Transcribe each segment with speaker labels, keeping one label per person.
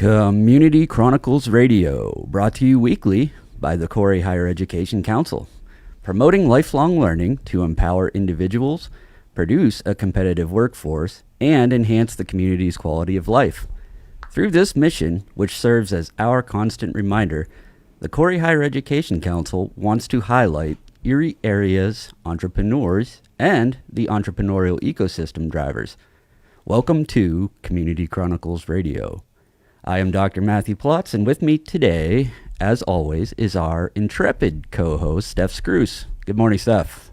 Speaker 1: Community Chronicles Radio, brought to you weekly by the Corey Higher Education Council, promoting lifelong learning to empower individuals, produce a competitive workforce, and enhance the community's quality of life. Through this mission, which serves as our constant reminder, the Corey Higher Education Council wants to highlight Erie area's entrepreneurs and the entrepreneurial ecosystem drivers. Welcome to Community Chronicles Radio. I am Dr. Matthew Plotz, and with me today, as always, is our intrepid co-host, Steph Scroose. Good morning, Steph.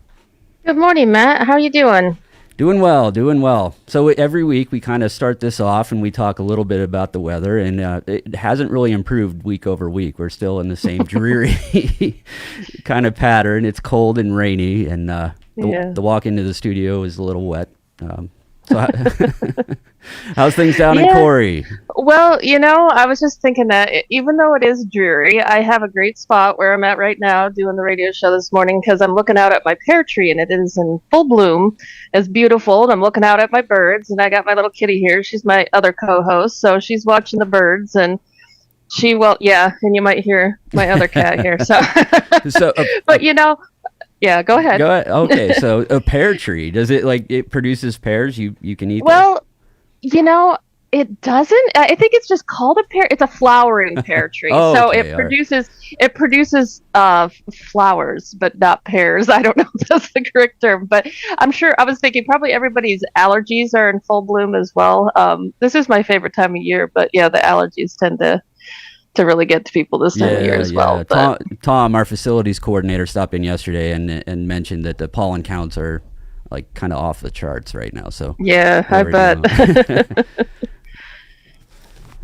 Speaker 2: Good morning, Matt. How are you doing?
Speaker 1: Doing well. So every week we kind of start this off and we talk a little bit about the weather, and it hasn't really improved week over week. We're still in the same dreary kind of pattern. It's cold and rainy, and the walk into the studio is a little wet. How's things down in Corey?
Speaker 2: Well, I was just thinking that even though it is dreary, I have a great spot where I'm at right now doing the radio show this morning because I'm looking out at my pear tree and it is in full bloom. It's beautiful, and I'm looking out at my birds, and I got my little kitty here. She's my other co-host, so she's watching the birds, and and you might hear my other cat here. But yeah, go ahead.
Speaker 1: Okay, so a pear tree, does it produces pears you can eat?
Speaker 2: Well, it doesn't. I think it's just called a pear. It's a flowering pear tree. So it produces flowers, but not pears. I don't know if that's the correct term, but I'm sure. I was thinking probably everybody's allergies are in full bloom as well. This is my favorite time of year, but yeah, the allergies tend to really get to people this time of year as well.
Speaker 1: Tom, our facilities coordinator, stopped in yesterday and mentioned that the pollen counts are like kind of off the charts right now. So
Speaker 2: yeah, I bet.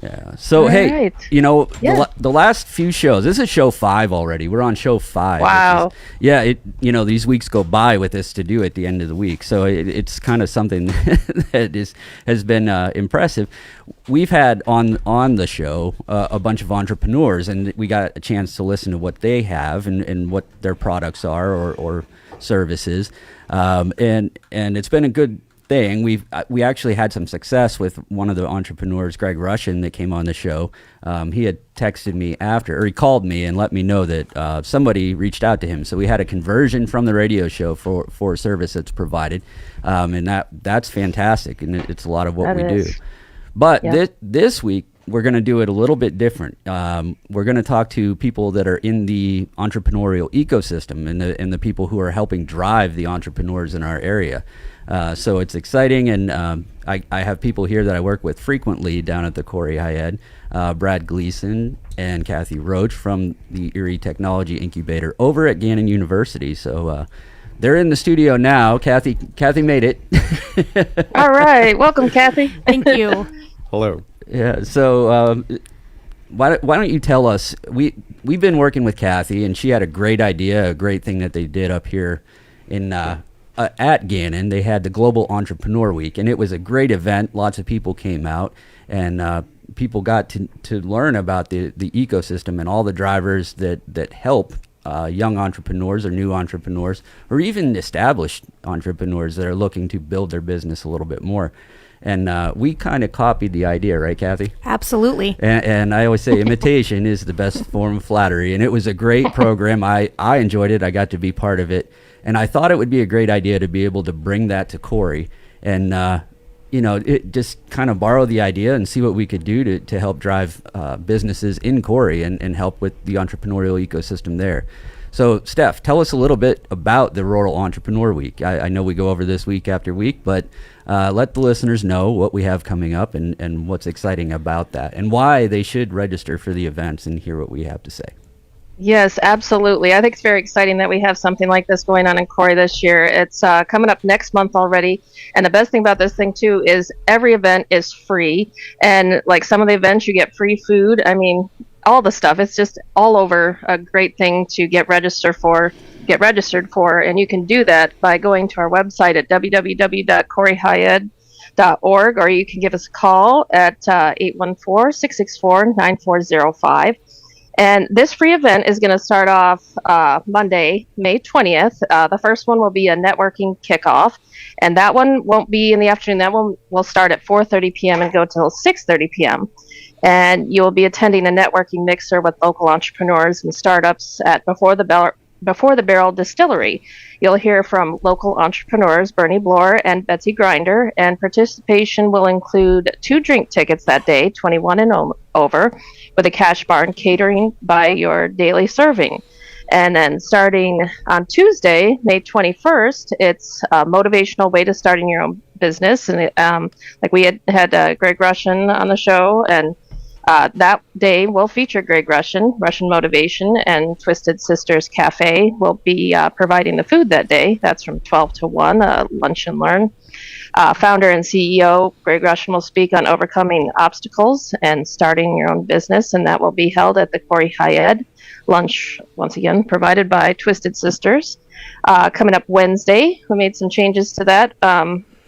Speaker 1: Yeah. So
Speaker 2: all
Speaker 1: hey,
Speaker 2: right.
Speaker 1: The last few shows. This is show 5 already. We're on show 5.
Speaker 2: Wow.
Speaker 1: These weeks go by with this to do at the end of the week. So it's kind of something that has been impressive. We've had on the show a bunch of entrepreneurs, and we got a chance to listen to what they have and what their products are or services. And it's been a good thing. We actually had some success with one of the entrepreneurs, Greg Rushin, that came on the show. He had texted me he called me and let me know that somebody reached out to him. So we had a conversion from the radio show for a service that's provided, and that's fantastic, and it's a lot of what we do. But this week we're going to do it a little bit different. We're going to talk to people that are in the entrepreneurial ecosystem and the people who are helping drive the entrepreneurs in our area. So it's exciting, and I have people here that I work with frequently down at the Corey High Ed, Brad Gleason and Kathy Roach from the Erie Technology Incubator over at Gannon University. So they're in the studio now. Kathy made it.
Speaker 2: All right. Welcome, Kathy.
Speaker 3: Thank you.
Speaker 4: Hello.
Speaker 1: Yeah, so why don't you tell us, we've been working with Kathy, and she had a great idea, a great thing that they did up here in at Gannon. They had the Global Entrepreneur Week, and it was a great event. Lots of people came out, and people got to learn about the ecosystem and all the drivers that help young entrepreneurs or new entrepreneurs or even established entrepreneurs that are looking to build their business a little bit more. And we kind of copied the idea, right, Kathy?
Speaker 3: Absolutely.
Speaker 1: And I always say imitation is the best form of flattery. And it was a great program. I enjoyed it. I got to be part of it. And I thought it would be a great idea to be able to bring that to Corey and, it just kind of borrow the idea and see what we could do to help drive businesses in Corey and help with the entrepreneurial ecosystem there. So, Steph, tell us a little bit about the Rural Entrepreneur Week. I know we go over this week after week, but let the listeners know what we have coming up and what's exciting about that and why they should register for the events and hear what we have to say.
Speaker 2: Yes, absolutely. I think it's very exciting that we have something like this going on in Corey this year. It's coming up next month already. And the best thing about this thing, too, is every event is free. And like some of the events, you get free food. I mean, all the stuff. It's just all over a great thing to get registered for. And you can do that by going to our website at www.coreyhighed.org, or you can give us a call at 814-664-9405. And this free event is going to start off Monday, May 20th. The first one will be a networking kickoff, and that one won't be in the afternoon. That one will start at 4:30 p.m. and go till 6:30 p.m. And you'll be attending a networking mixer with local entrepreneurs and startups at Before the Barrel Distillery. You'll hear from local entrepreneurs Bernie Bloor and Betsy Grinder, and participation will include 2 drink tickets that day, 21 and over, with a cash bar and catering by your daily serving. And then starting on Tuesday, May 21st, it's a motivational way to starting your own business. And like we had Greg Russian on the show, and that day will feature Greg Russian Motivation, and Twisted Sisters Cafe will be providing the food that day. That's from 12 to 1, lunch and learn. Founder and CEO Greg Russian will speak on overcoming obstacles and starting your own business, and that will be held at the Corey Hyatt. Lunch, once again, provided by Twisted Sisters. Coming up Wednesday, we made some changes to that.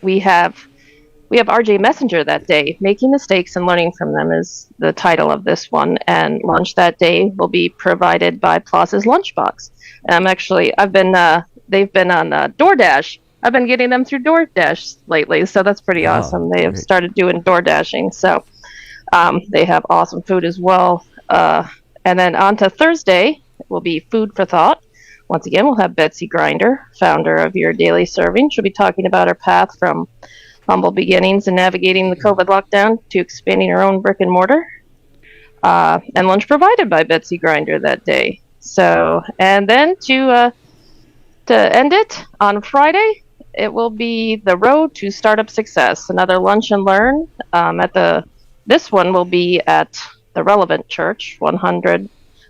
Speaker 2: We have RJ Messenger that day. Making Mistakes and Learning from Them is the title of this one. And lunch that day will be provided by Plaza's Lunchbox. They've been on DoorDash. I've been getting them through DoorDash lately, so that's pretty awesome. They have started doing DoorDashing, so they have awesome food as well. And then on to Thursday, it will be Food for Thought. Once again, we'll have Betsy Grinder, founder of Your Daily Serving. She'll be talking about her path from humble beginnings and navigating the COVID lockdown to expanding her own brick and mortar. And lunch provided by Betsy Grinder that day. So, and then to end it on Friday, it will be the Road to Startup Success. Another lunch and learn. This one will be at the Relevant Church, 100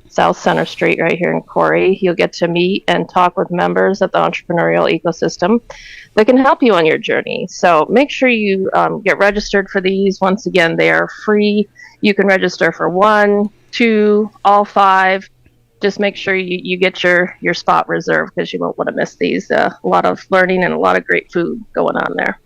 Speaker 2: South Center Street, right here in Corey. You'll get to meet and talk with members of the entrepreneurial ecosystem that can help you on your journey. So make sure you get registered for these. Once again, they are free. You can register for 1, 2, all 5. Just make sure you get your spot reserved, because you won't want to miss these. A lot of learning and a lot of great food going on there.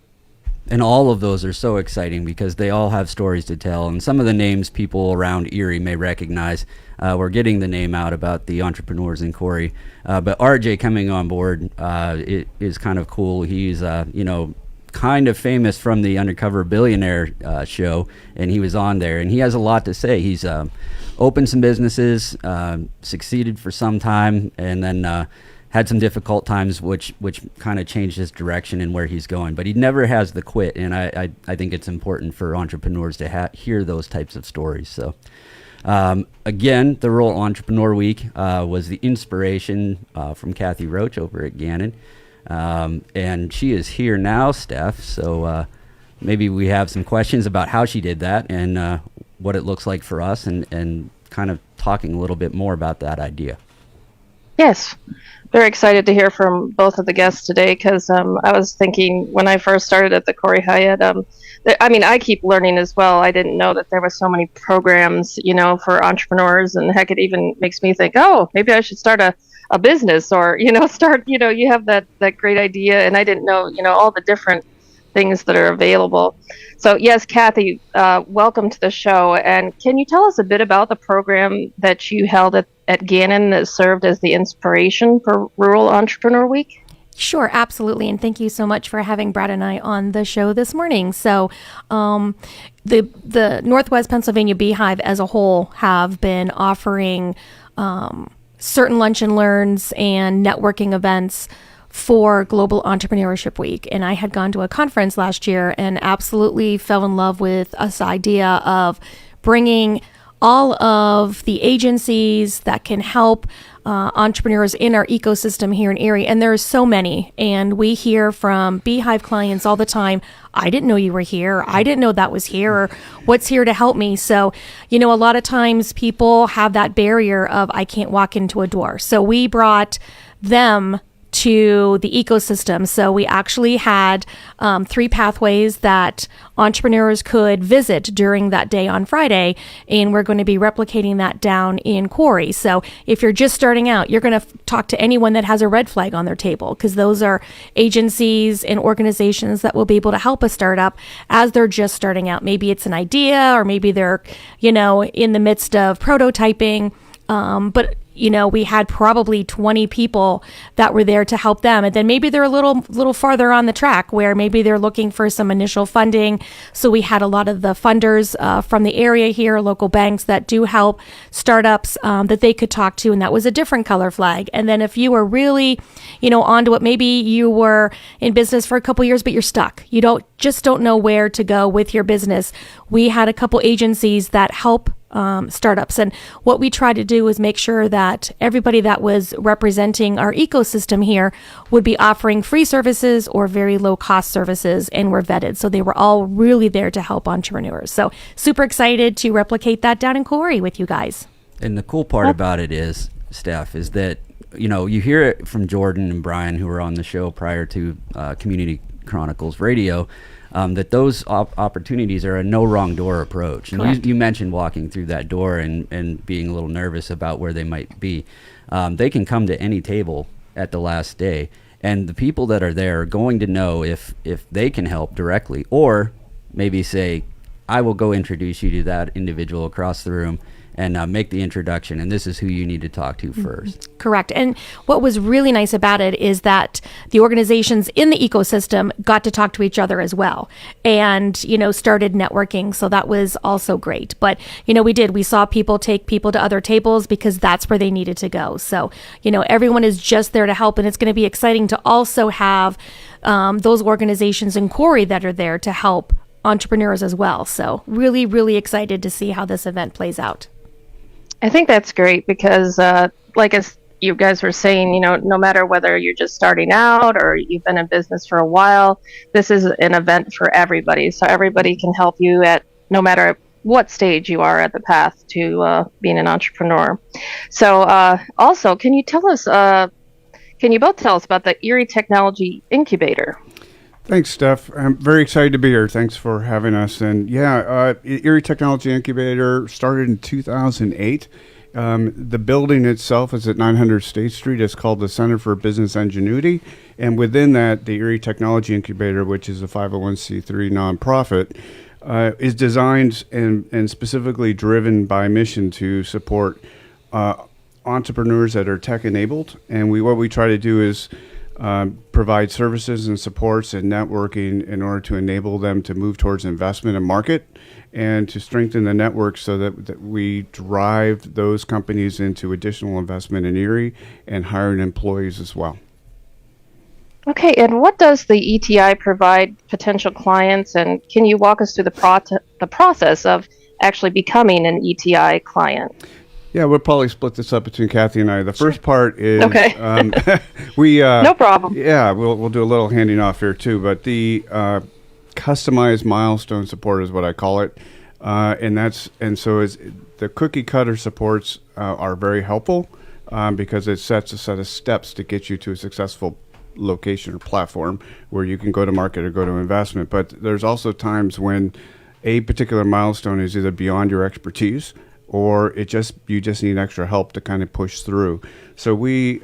Speaker 1: And all of those are so exciting because they all have stories to tell. And some of the names people around Erie may recognize. We're getting the name out about the entrepreneurs in Corey. But RJ coming on board it is kind of cool. He's, kind of famous from the Undercover Billionaire show, and he was on there. And he has a lot to say. He's opened some businesses, succeeded for some time, and then had some difficult times, which kind of changed his direction and where he's going. But he never has the quit, and I think it's important for entrepreneurs to hear those types of stories. So, again, the Rural Entrepreneur Week was the inspiration from Kathy Roach over at Gannon. And she is here now, Steph, so maybe we have some questions about how she did that and what it looks like for us, and kind of talking a little bit more about that idea.
Speaker 2: Yes. Very excited to hear from both of the guests today, because I was thinking when I first started at the Corey Hyatt, I keep learning as well. I didn't know that there were so many programs, for entrepreneurs, and heck, it even makes me think, oh, maybe I should start a business, or, you have that great idea, and I didn't know, all the different things that are available. So yes, Kathy, welcome to the show. And can you tell us a bit about the program that you held at Gannon that served as the inspiration for Rural Entrepreneur Week?
Speaker 3: Sure, absolutely. And thank you so much for having Brad and I on the show this morning. So the Northwest Pennsylvania Beehive as a whole have been offering certain lunch and learns and networking events for Global Entrepreneurship Week. And I had gone to a conference last year and absolutely fell in love with this idea of bringing all of the agencies that can help entrepreneurs in our ecosystem here in Erie. And there's so many. And we hear from Beehive clients all the time, I didn't know you were here. I didn't know that was here. Or what's here to help me? So, a lot of times people have that barrier of, I can't walk into a door. So we brought them to the ecosystem. So we actually had 3 pathways that entrepreneurs could visit during that day on Friday, and we're going to be replicating that down in Corey. So if you're just starting out, you're going to talk to anyone that has a red flag on their table, because those are agencies and organizations that will be able to help a startup as they're just starting out. Maybe it's an idea, or maybe they're, in the midst of prototyping. But we had probably 20 people that were there to help them. And then maybe they're a little farther on the track where maybe they're looking for some initial funding. So we had a lot of the funders from the area here, local banks that do help startups that they could talk to. And that was a different color flag. And then if you were really, onto it, maybe you were in business for a couple years, but you're stuck. You don't know where to go with your business. We had a couple agencies that help startups. And what we try to do is make sure that everybody that was representing our ecosystem here would be offering free services or very low cost services and were vetted. So they were all really there to help entrepreneurs. So super excited to replicate that down in Erie with you guys.
Speaker 1: And the cool part about it is, Steph, is that, you hear it from Jordan and Brian, who were on the show prior to Community Chronicles Radio, that those opportunities are a no wrong door approach. And you mentioned walking through that door and being a little nervous about where they might be. They can come to any table at the last day, and the people that are there are going to know if they can help directly, or maybe say, I will go introduce you to that individual across the room and make the introduction, and this is who you need to talk to first.
Speaker 3: Correct. And what was really nice about it is that the organizations in the ecosystem got to talk to each other as well and, started networking. So that was also great. But, we saw people take people to other tables because that's where they needed to go. So, everyone is just there to help, and it's going to be exciting to also have those organizations in Erie that are there to help entrepreneurs as well. So really, really excited to see how this event plays out.
Speaker 2: I think that's great because, like as you guys were saying, no matter whether you're just starting out or you've been in business for a while, this is an event for everybody. So everybody can help you at no matter what stage you are at the path to being an entrepreneur. So also, can you both tell us about the Erie Technology Incubator?
Speaker 4: Thanks, Steph. I'm very excited to be here. Thanks for having us. And Erie Technology Incubator started in 2008. The building itself is at 900 State Street. It's called the Center for Business Ingenuity. And within that, the Erie Technology Incubator, which is a 501c3 nonprofit, is designed and specifically driven by mission to support entrepreneurs that are tech-enabled. And what we try to do is provide services and supports and networking in order to enable them to move towards investment and market and to strengthen the network so that we drive those companies into additional investment in Erie and hiring employees as well.
Speaker 2: Okay, and what does the ETI provide potential clients, and can you walk us through the process of actually becoming an ETI client?
Speaker 4: Yeah, we'll probably split this up between Kathy and I. The first part is
Speaker 2: okay. No problem.
Speaker 4: Yeah, we'll do a little handing off here too. But the customized milestone support is what I call it, so the cookie cutter supports are very helpful because it sets a set of steps to get you to a successful location or platform where you can go to market or go to investment. But there's also times when a particular milestone is either beyond your expertise, or you just need extra help to kind of push through. So we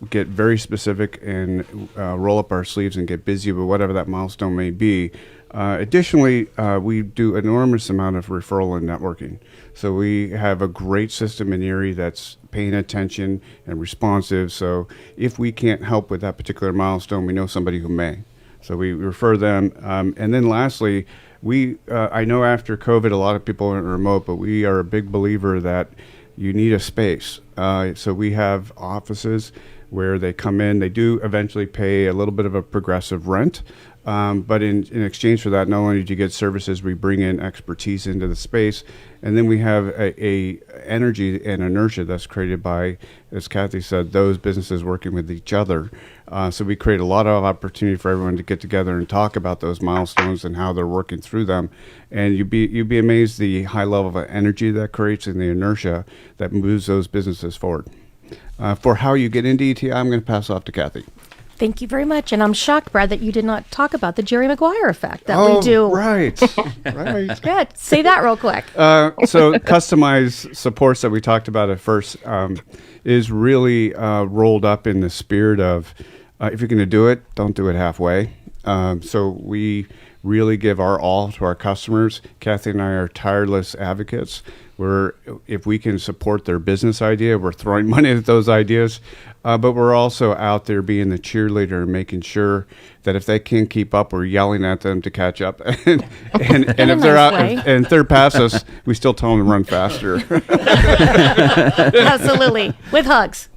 Speaker 4: get very specific and roll up our sleeves and get busy with whatever that milestone may be. Additionally, we do an enormous amount of referral and networking. So we have a great system in Erie that's paying attention and responsive. So if we can't help with that particular milestone, we know somebody who may. So we refer them. And then lastly, I know after COVID, a lot of people went remote, but we are a big believer that you need a space. So we have offices where they come in. They do eventually pay a little bit of a progressive rent. But in exchange for that, not only do you get services, we bring in expertise into the space. And then we have a energy and inertia that's created by, as Kathy said, those businesses working with each other. So we create a lot of opportunity for everyone to get together and talk about those milestones and how they're working through them. And you'd be amazed the high level of energy that creates and the inertia that moves those businesses forward. For how you get into ETI, I'm going to pass off to Kathy.
Speaker 3: Thank you very much. And I'm shocked, Brad, that you did not talk about the Jerry Maguire effect that we do.
Speaker 4: Right. Right.
Speaker 3: Good. Say that real quick.
Speaker 4: So customized supports that we talked about at first is really rolled up in the spirit of if you're going to do it, don't do it halfway. So we really give our all to our customers. Kathy and I are tireless advocates. If we can support their business idea, we're throwing money at those ideas. But we're also out there being the cheerleader and making sure that if they can't keep up, we're yelling at them to catch up. and if they're out and if they're past us, we still tell them to run faster.
Speaker 3: Absolutely. With hugs.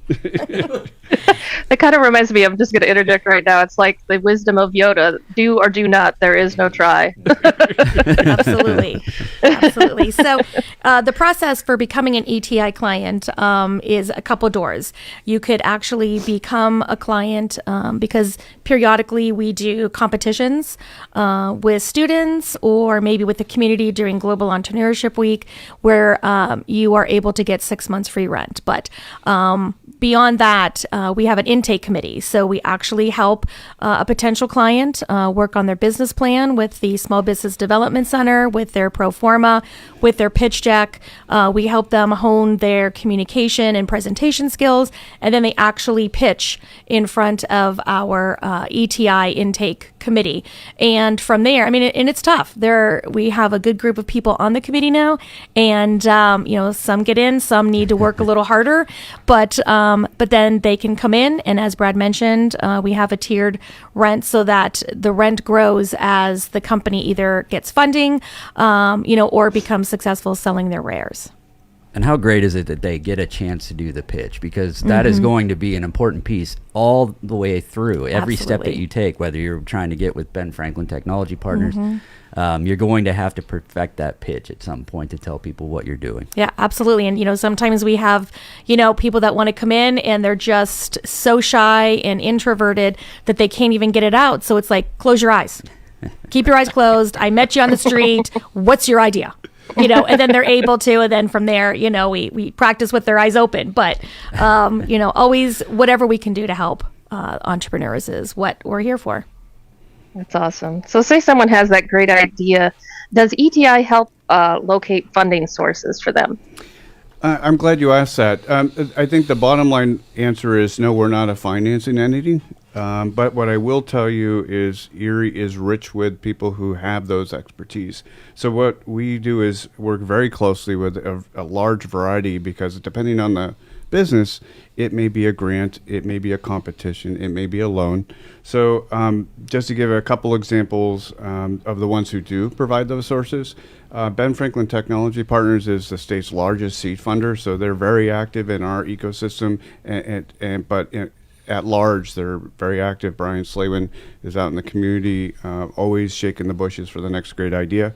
Speaker 2: It kind of reminds me, I'm just going to interject right now. It's like the wisdom of Yoda: do or do not. There is no try.
Speaker 3: Absolutely. Absolutely. So the process for becoming an ETI client is a couple doors. You could actually become a client because periodically we do competitions with students or maybe with the community during Global Entrepreneurship Week where you are able to get 6 months free rent. But beyond that, we have an intake committee. So we actually help a potential client work on their business plan with the Small Business Development Center, with their pro forma, with their pitch deck. We help them hone their communication and presentation skills, and then they actually pitch in front of our ETI intake committee. And from there, I mean, and it's tough. We have a good group of people on the committee now, and some get in, some need to work a little harder, but then they can come in, and as Brad mentioned, we have a tiered rent so that the rent grows as the company either gets funding, or becomes successful selling their rares.
Speaker 1: And how great is it that they get a chance to do the pitch? Because that is going to be an important piece all the way through. Every step that you take, whether you're trying to get with Ben Franklin Technology Partners, you're going to have to perfect that pitch at some point to tell people what you're doing.
Speaker 3: Yeah, absolutely. And, sometimes we have, people that want to come in and they're just so shy and introverted that they can't even get it out. So it's like, close your eyes. Keep your eyes closed. I met you on the street. What's your idea? And then they're able to, and then from there, we practice with their eyes open. But, always whatever we can do to help entrepreneurs is what we're here for.
Speaker 2: That's awesome. So say someone has that great idea. Does ETI help locate funding sources for them?
Speaker 4: I'm glad you asked that. I think the bottom line answer is no, we're not a financing entity. But what I will tell you is Erie is rich with people who have those expertise. So what we do is work very closely with a large variety, because depending on the business, it may be a grant, it may be a competition, it may be a loan. So just to give a couple examples of the ones who do provide those sources, Ben Franklin Technology Partners is the state's largest seed funder, so they're very active in our ecosystem, but at large, they're very active. Brian Slaywin is out in the community, always shaking the bushes for the next great idea.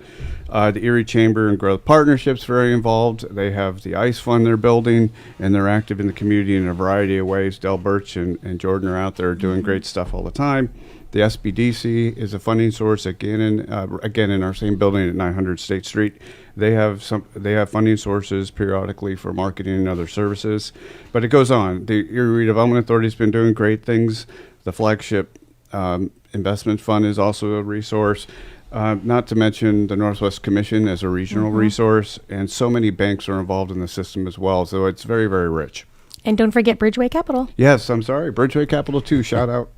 Speaker 4: The Erie Chamber and Growth Partnership's very involved. They have the ICE Fund they're building, and they're active in the community in a variety of ways. Del Birch and Jordan are out there doing great stuff all the time. The SBDC is a funding source again in our same building at 900 State Street. They have funding sources periodically for marketing and other services, but it goes on. The Erie Redevelopment Authority has been doing great things. The flagship investment fund is also a resource. Not to mention the Northwest Commission as a regional resource, and so many banks are involved in the system as well. So it's very, very rich.
Speaker 3: And don't forget Bridgeway Capital.
Speaker 4: Yes, I'm sorry, Bridgeway Capital too. Shout out.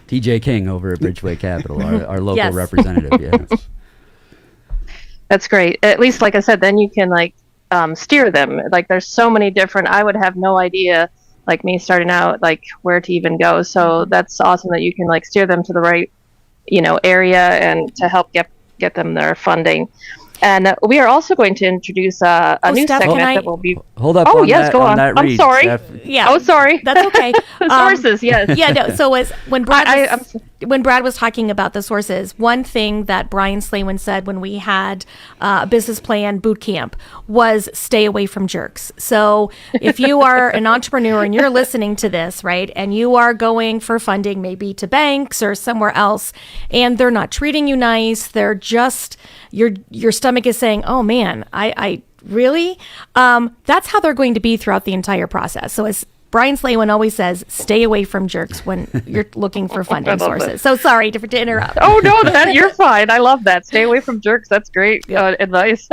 Speaker 1: TJ King over at Bridgeway Capital, our local
Speaker 3: Yes.
Speaker 1: representative. Yes.
Speaker 2: That's great. At least, like I said, then you can steer them. Like there's so many different. I would have no idea, like me starting out, like where to even go. So that's awesome that you can steer them to the right, area and to help get them their funding. And we are also going to introduce a new
Speaker 3: Steph,
Speaker 2: segment
Speaker 3: can I-
Speaker 2: that will be.
Speaker 1: Hold up.
Speaker 2: Oh,
Speaker 1: on
Speaker 2: yes,
Speaker 1: that,
Speaker 2: go
Speaker 1: on
Speaker 2: on.
Speaker 1: that
Speaker 2: I'm
Speaker 1: read,
Speaker 2: sorry.
Speaker 1: Steph.
Speaker 3: Yeah.
Speaker 2: Oh, sorry.
Speaker 3: That's okay.
Speaker 2: Sources, yes.
Speaker 3: Yeah, no. So when Brad
Speaker 2: I'm
Speaker 3: when Brad was talking about the sources, one thing that Brian Slaywin said when we had a business plan boot camp was stay away from jerks. So if you are an entrepreneur and you're listening to this, right, and you are going for funding maybe to banks or somewhere else, and they're not treating you nice, they're just your stomach is saying, oh man, I really, that's how they're going to be throughout the entire process. So as Brian Slaywin always says, stay away from jerks when you're looking for funding sources. So sorry to interrupt.
Speaker 2: Oh, no, you're fine. I love that. Stay away from jerks. That's great advice.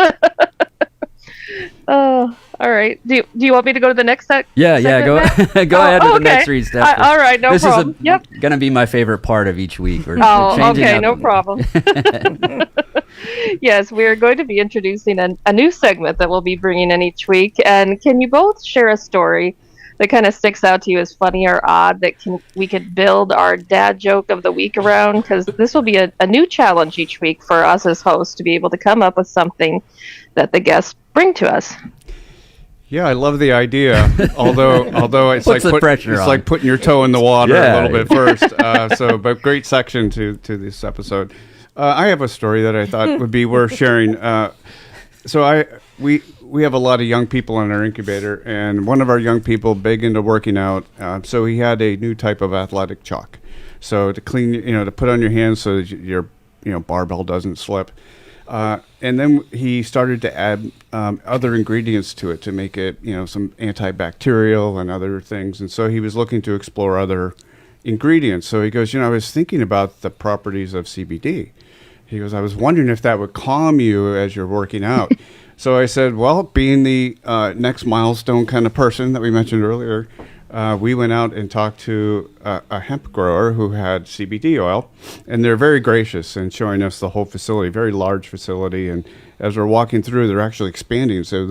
Speaker 2: Oh, all right. Do you want me to go to the next
Speaker 1: Yeah, go
Speaker 2: segment, Matt?
Speaker 1: go ahead with the next
Speaker 2: Okay.
Speaker 1: read, Steph.
Speaker 2: All right, no
Speaker 1: This
Speaker 2: problem.
Speaker 1: is
Speaker 2: Yep.
Speaker 1: gonna be my favorite part of each week. We're
Speaker 2: Oh,
Speaker 1: changing
Speaker 2: okay,
Speaker 1: up.
Speaker 2: no problem. Yes, we are going to be introducing a new segment that we'll be bringing in each week. And can you both share a story that kind of sticks out to you as funny or odd that we could build our dad joke of the week around? Because this will be a new challenge each week for us as hosts to be able to come up with something that the guests bring to us.
Speaker 4: Yeah, I love the idea. Although it's
Speaker 1: Puts the pressure on.
Speaker 4: like putting your toe in the water
Speaker 1: Yeah.
Speaker 4: a little bit first. But great section to this episode. I have a story that I thought would be worth sharing. We have a lot of young people in our incubator, and one of our young people big into working out. So he had a new type of athletic chalk. So to clean, to put on your hands so that your barbell doesn't slip. And then he started to add other ingredients to it to make it, some antibacterial and other things. And so he was looking to explore other ingredients. So he goes, I was thinking about the properties of CBD. He goes, I was wondering if that would calm you as you're working out. So I said, well, being the next milestone kind of person that we mentioned earlier, we went out and talked to a hemp grower who had CBD oil, and they're very gracious in showing us the whole facility, very large facility. And as we're walking through, they're actually expanding. So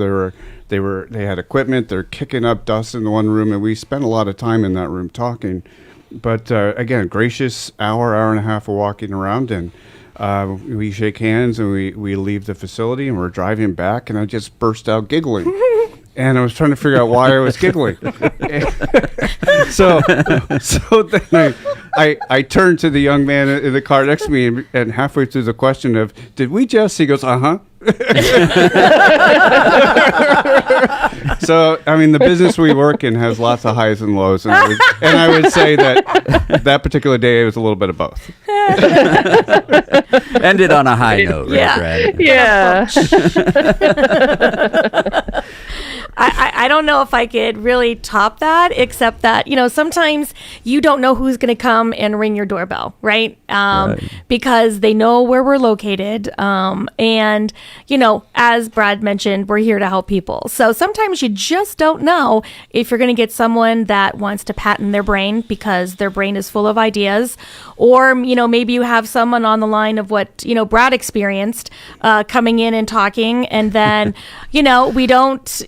Speaker 4: they had equipment. They're kicking up dust in the one room, and we spent a lot of time in that room talking. But again, gracious hour and a half of walking around, and we shake hands and we leave the facility, and we're driving back, and I just burst out giggling. And I was trying to figure out why I was giggling. so then I turned to the young man in the car next to me, and halfway through the question of, did we just? He goes, uh-huh. So, the business we work in has lots of highs and lows. And I would say that particular day it was a little bit of both.
Speaker 1: Ended on a high note, right, Brad?
Speaker 2: Yeah.
Speaker 3: I don't know if I could really top that, except that, sometimes you don't know who's going to come and ring your doorbell, right? Because they know where we're located. And, as Brad mentioned, we're here to help people. So sometimes you just don't know if you're going to get someone that wants to patent their brain because their brain is full of ideas. Or, maybe you have someone on the line of what, Brad experienced coming in and talking. And then, we don't,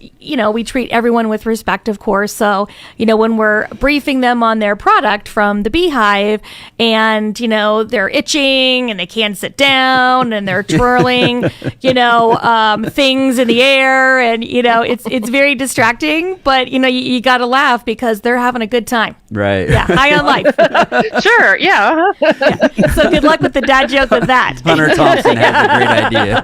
Speaker 3: we treat everyone with respect, of course. So, when we're briefing them on their product from the Beehive and, they're itching and they can't sit down and they're twirling, things in the air and, it's very distracting, but, you got to laugh because they're having a good time.
Speaker 1: Right.
Speaker 3: Yeah. High on life.
Speaker 2: Sure. Yeah.
Speaker 3: Yeah. So good luck with the dad joke with that.
Speaker 1: Hunter Thompson has a great idea.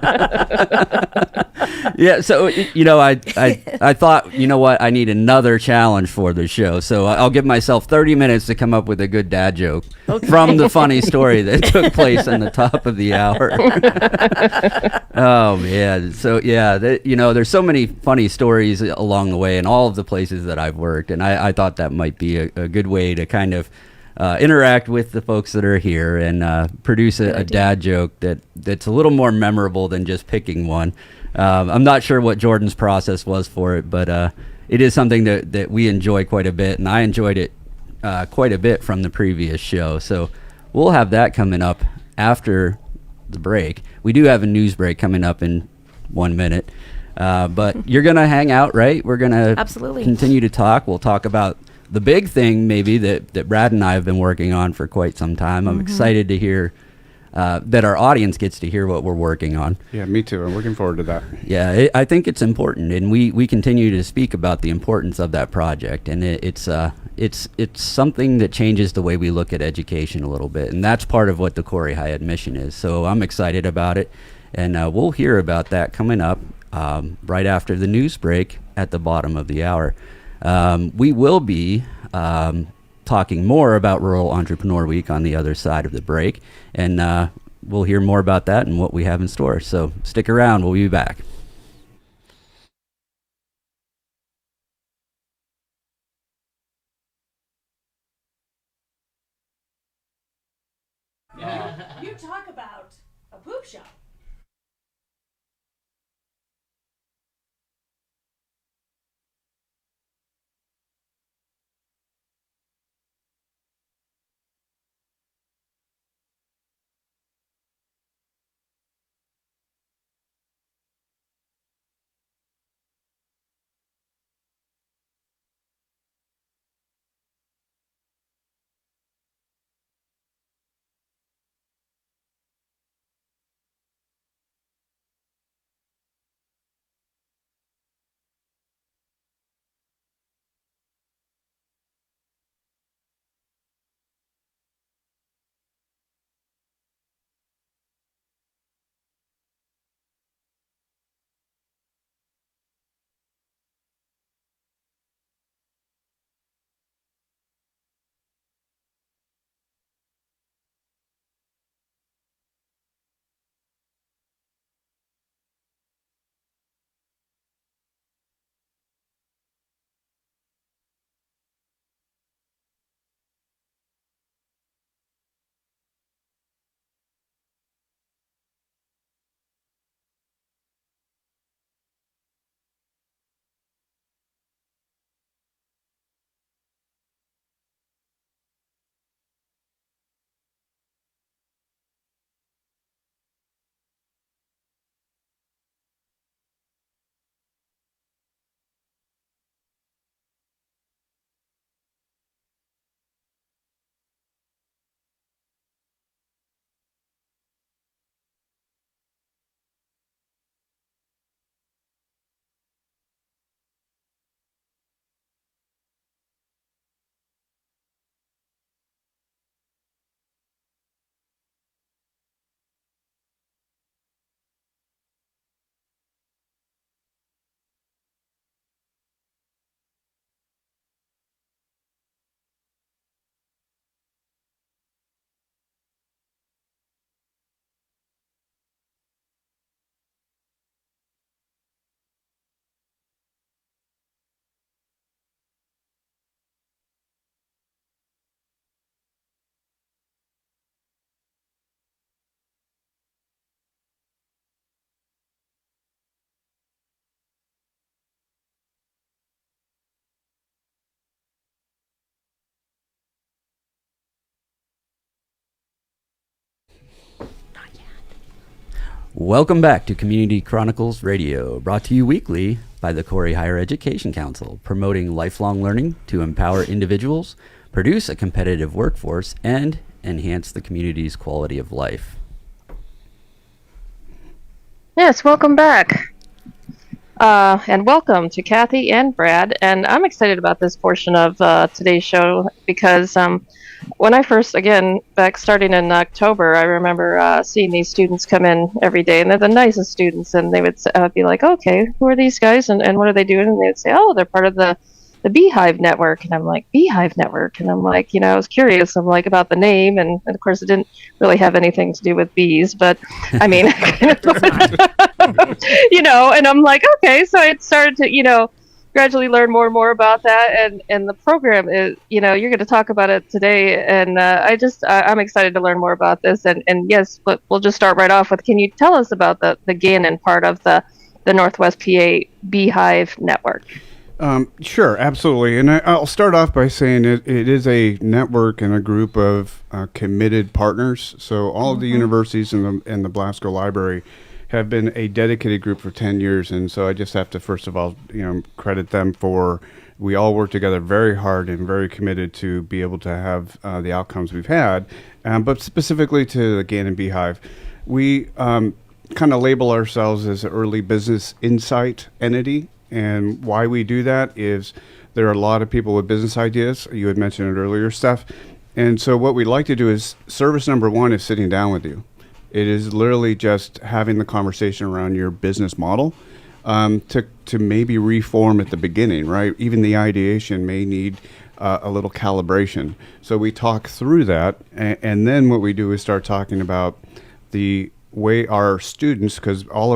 Speaker 1: Yeah. So, I thought, what? I need another challenge for the show. So I'll give myself 30 minutes to come up with a good dad joke from the funny story that took place on the top of the hour. Oh, man. So, yeah, there's so many funny stories along the way in all of the places that I've worked. And I thought that might be a good way to kind of interact with the folks that are here and produce a dad joke that's a little more memorable than just picking one. I'm not sure what Jordan's process was for it, but it is something that we enjoy quite a bit, and I enjoyed it quite a bit from the previous show. So we'll have that coming up after the break. We do have a news break coming up in 1 minute, but you're going to hang out, right? We're going to
Speaker 3: Absolutely
Speaker 1: continue to talk. We'll talk about the big thing maybe that Brad and I have been working on for quite some time. I'm excited to hear that our audience gets to hear what we're working on.
Speaker 4: Yeah, me too. I'm looking forward to that.
Speaker 1: Yeah, I think it's important, and we continue to speak about the importance of that project, and it's something that changes the way we look at education a little bit, and that's part of what the Corey High Ed mission is. So I'm excited about it, and we'll hear about that coming up right after the news break at the bottom of the hour. We will be talking more about Rural Entrepreneur Week on the other side of the break, and we'll hear more about that and what we have in store. So stick around. We'll be back.
Speaker 3: You talk about a poop show.
Speaker 1: Welcome back to Community Chronicles Radio, brought to you weekly by the Corey Higher Education Council, promoting lifelong learning to empower individuals, produce a competitive workforce, and enhance the community's quality of life.
Speaker 2: Yes, welcome back. And welcome to Kathy and Brad. And I'm excited about this portion of today's show because when I first, again, back starting in October, I remember seeing these students come in every day, and they're the nicest students. And they would be like, okay, who are these guys and what are they doing? And they would say, oh, they're part of the Beehive Network. And I'm like, Beehive Network? And I'm like, I was curious. I'm like, about the name. And of course, it didn't really have anything to do with bees. But I mean, and I'm like, okay. So I started to, gradually learn more and more about that. And the program is, you're going to talk about it today. And I'm excited to learn more about this. And yes, but we'll just start right off with, can you tell us about the Gannon part of the Northwest PA Beehive Network?
Speaker 4: Sure, absolutely. And I'll start off by saying it is a network and a group of committed partners. So all of the universities and the Blasco Library have been a dedicated group for 10 years. And so I just have to, first of all, credit them for, we all work together very hard and very committed to be able to have the outcomes we've had. But specifically to the Gannon Beehive, we kind of label ourselves as an early business insight entity. And why we do that is there are a lot of people with business ideas. You had mentioned it earlier, Steph. And so what we'd like to do is service number one is sitting down with you. It is literally just having the conversation around your business model to maybe reform at the beginning, right? Even the ideation may need a little calibration. So we talk through that. And then what we do is start talking about the way our students, because all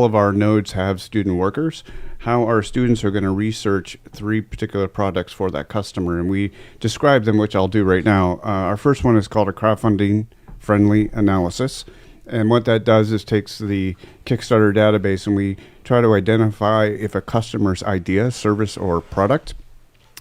Speaker 4: of our nodes have student workers, how our students are going to research 3 particular products for that customer. And we describe them, which I'll do right now. Our first one is called a crowdfunding friendly analysis. And what that does is takes the Kickstarter database and we try to identify if a customer's idea, service, or product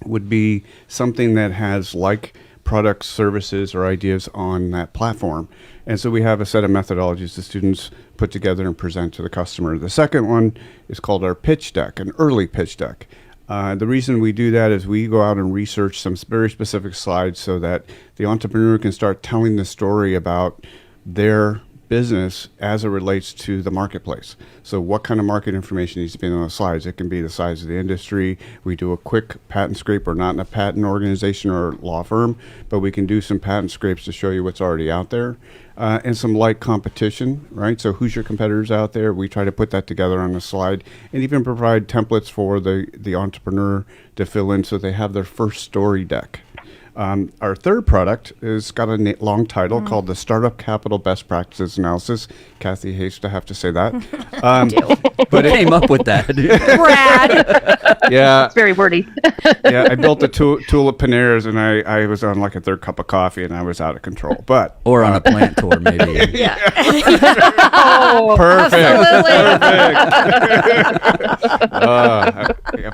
Speaker 4: would be something that has like products, services, or ideas on that platform. And so we have a set of methodologies the students put together and present to the customer. The second one is called our pitch deck, an early pitch deck. The reason we do that is we go out and research some very specific slides so that the entrepreneur can start telling the story about their business as it relates to the marketplace. So what kind of market information needs to be on those slides? It can be the size of the industry. We do a quick patent scrape. We're not in a patent organization or law firm, but we can do some patent scrapes to show you what's already out there. And some light competition, right? So who's your competitors out there? We try to put that together on the slide and even provide templates for the entrepreneur to fill in so they have their first story deck. Our third product is got a long title called the Startup Capital Best Practices Analysis. Kathy hates to have to say that.
Speaker 1: But it came up with that.
Speaker 3: Brad.
Speaker 4: Yeah.
Speaker 2: It's very wordy.
Speaker 4: Yeah, I built the tulip Panaras and I was on like a third cup of coffee and I was out of control. But
Speaker 1: Or on a plant tour, maybe.
Speaker 3: Yeah.
Speaker 2: Oh,
Speaker 4: perfect.
Speaker 3: Absolutely.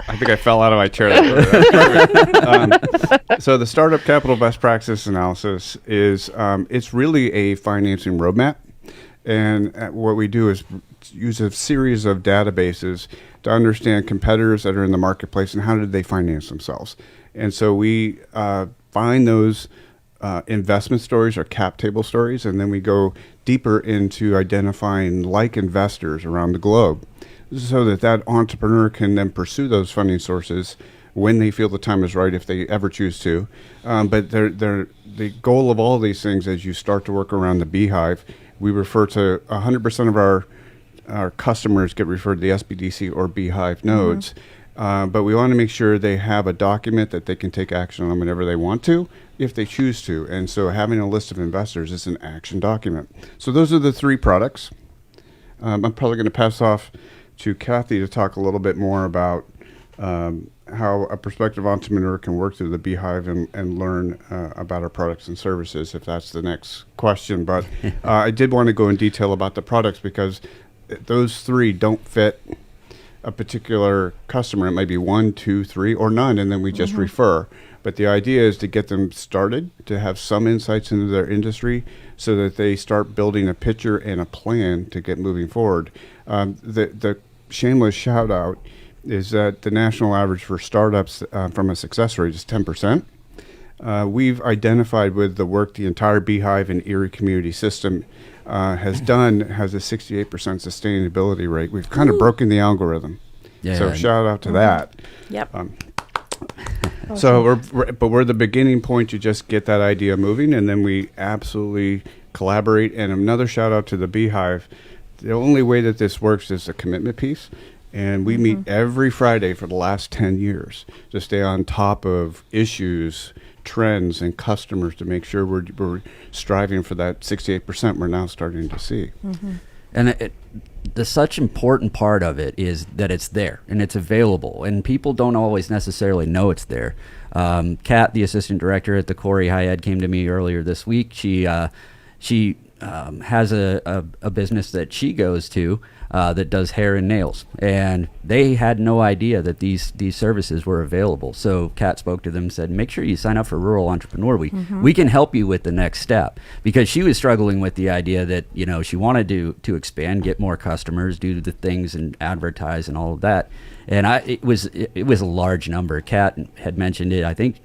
Speaker 4: I think I fell out of my chair. That's perfect. So the Startup Capital Best Practice Analysis is it's really a financing roadmap. And what we do is use a series of databases to understand competitors that are in the marketplace and how did they finance themselves. And so we find those investment stories or cap table stories, and then we go deeper into identifying like investors around the globe so that entrepreneur can then pursue those funding sources when they feel the time is right, if they ever choose to. But the goal of all these things, as you start to work around the Beehive, we refer to 100% of our customers get referred to the SBDC or Beehive nodes. But we want to make sure they have a document that they can take action on whenever they want to, if they choose to. And so having a list of investors is an action document. So those are the 3 products. I'm probably going to pass off to Kathy to talk a little bit more about how a prospective entrepreneur can work through the Beehive and learn about our products and services, if that's the next question. But I did want to go in detail about the products because those 3 don't fit a particular customer. It might be 1, 2, 3, or none, and then we just refer. But the idea is to get them started, to have some insights into their industry so that they start building a picture and a plan to get moving forward. The shameless shout out is that the national average for startups from a success rate is 10%. We've identified with the work the entire Beehive and Erie community system has done, has a 68% sustainability rate. We've kind of broken the algorithm.
Speaker 1: Yeah,
Speaker 4: so shout out to that.
Speaker 3: Yep.
Speaker 4: So we're the beginning point to just get that idea moving, and then we absolutely collaborate. And another shout out to the Beehive. The only way that this works is a commitment piece. And we meet every Friday for the last 10 years to stay on top of issues, trends, and customers to make sure we're striving for that 68% we're now starting to see.
Speaker 1: And the such important part of it is that it's there and it's available, and people don't always necessarily know it's there. Kat, the assistant director at the Corey High Ed, came to me earlier this week. She has a business that she goes to that does hair and nails, and they had no idea that these services were available. So Kat spoke to them and said, make sure you sign up for Rural Entrepreneur Week. We can help you with the next step, because she was struggling with the idea that, you know, she wanted to expand, get more customers, do the things and advertise and all of that. And it was a large number. Kat had mentioned it. I think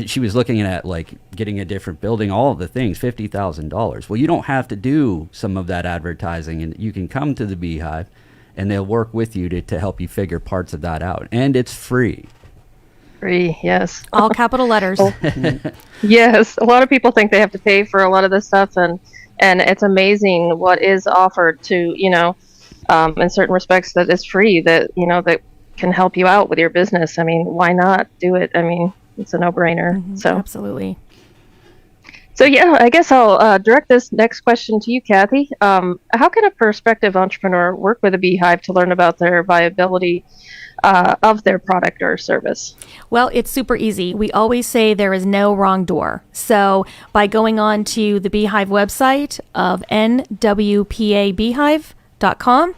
Speaker 1: she was looking at like getting a different building, all of the things, $50,000. Well, you don't have to do some of that advertising, and you can come to the Beehive and they'll work with you to help you figure parts of that out. And it's free.
Speaker 2: Free, yes.
Speaker 3: All capital letters.
Speaker 2: Yes. A lot of people think they have to pay for a lot of this stuff, and it's amazing what is offered to, you know, in certain respects that is free, that, you know, that can help you out with your business. I mean, why not do it? I mean, it's a no-brainer. So
Speaker 3: Absolutely.
Speaker 2: So yeah, I guess I'll direct this next question to you, Kathy. How can a prospective entrepreneur work with a Beehive to learn about their viability of their product or service?
Speaker 3: Well, it's super easy. We always say there is no wrong door. So by going on to the Beehive website of nwpabeehive.com,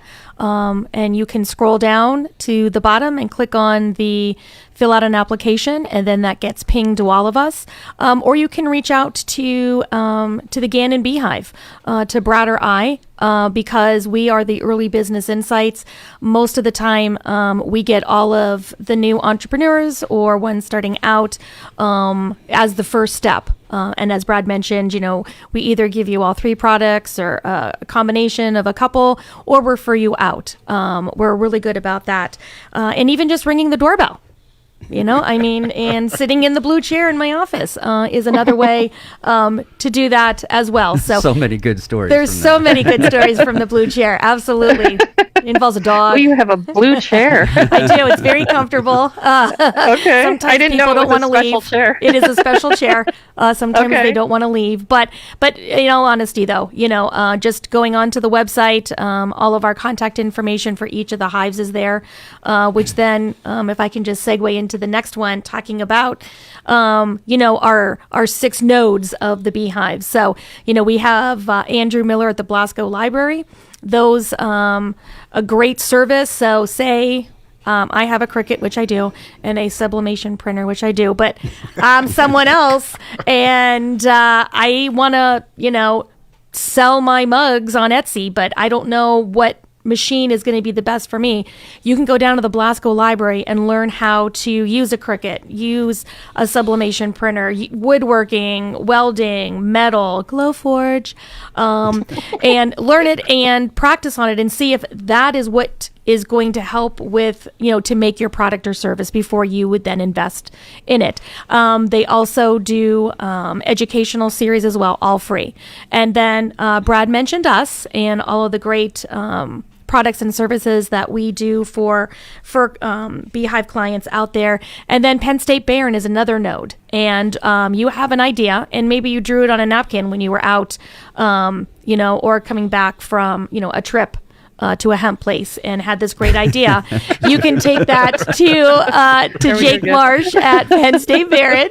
Speaker 3: and you can scroll down to the bottom and click on the fill out an application, and then that gets pinged to all of us. Or you can reach out to the Gannon Beehive, to Brad or I, because we are the early business insights. Most of the time, we get all of the new entrepreneurs or ones starting out as the first step. And as Brad mentioned, you know, we either give you all three products or a combination of a couple, or refer you out. We're really good about that. And even just ringing the doorbell. You know, I mean, and sitting in the blue chair in my office is another way to do that as well. So
Speaker 1: many good stories.
Speaker 3: There's so many good stories from the blue chair. Absolutely. It involves a dog.
Speaker 2: Oh, you have a blue chair.
Speaker 3: I do. It's very comfortable.
Speaker 2: Okay.
Speaker 3: Sometimes
Speaker 2: I didn't
Speaker 3: people
Speaker 2: know it
Speaker 3: don't
Speaker 2: was
Speaker 3: want to
Speaker 2: a special
Speaker 3: leave.
Speaker 2: chair.
Speaker 3: It is a special chair. Sometimes
Speaker 2: Okay.
Speaker 3: they don't want to leave. But in all honesty, though, you know, just going on to the website, all of our contact information for each of the hives is there, which then, if I can just segue into the next one, talking about, you know, our 6 nodes of the Beehive. So, you know, we have Andrew Miller at the Blasco Library. Those, a great service. So say, I have a Cricut, which I do, and a sublimation printer, which I do, but I'm someone else, and I want to, you know, sell my mugs on Etsy, but I don't know what machine is going to be the best for me. You can go down to the Blasco Library and learn how to use a Cricut, use a sublimation printer, woodworking, welding, metal, Glowforge, and learn it and practice on it and see if that is what is going to help with, you know, to make your product or service before you would then invest in it. They also do educational series as well, all free. And then Brad mentioned us and all of the great products and services that we do for Beehive clients out there. And then Penn State Barron is another node. And you have an idea, and maybe you drew it on a napkin when you were out, you know, or coming back from, you know, a trip to a hemp place and had this great idea. You can take that to Jake Marsh at Penn State Barron,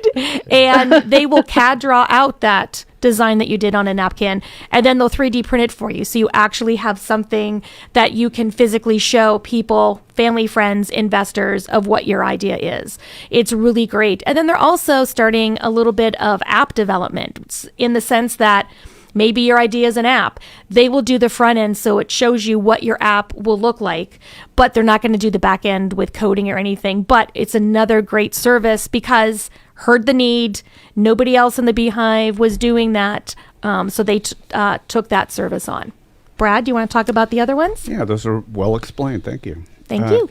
Speaker 3: and they will CAD draw out that design that you did on a napkin, and then they'll 3D print it for you. So you actually have something that you can physically show people, family, friends, investors of what your idea is. It's really great. And then they're also starting a little bit of app development in the sense that maybe your idea is an app. They will do the front end so it shows you what your app will look like, but they're not going to do the back end with coding or anything. But it's another great service because heard the need. Nobody else in the Beehive was doing that. So they took that service on. Brad, do you want to talk about the other ones?
Speaker 4: Yeah, those are well explained. Thank you.
Speaker 3: Thank you.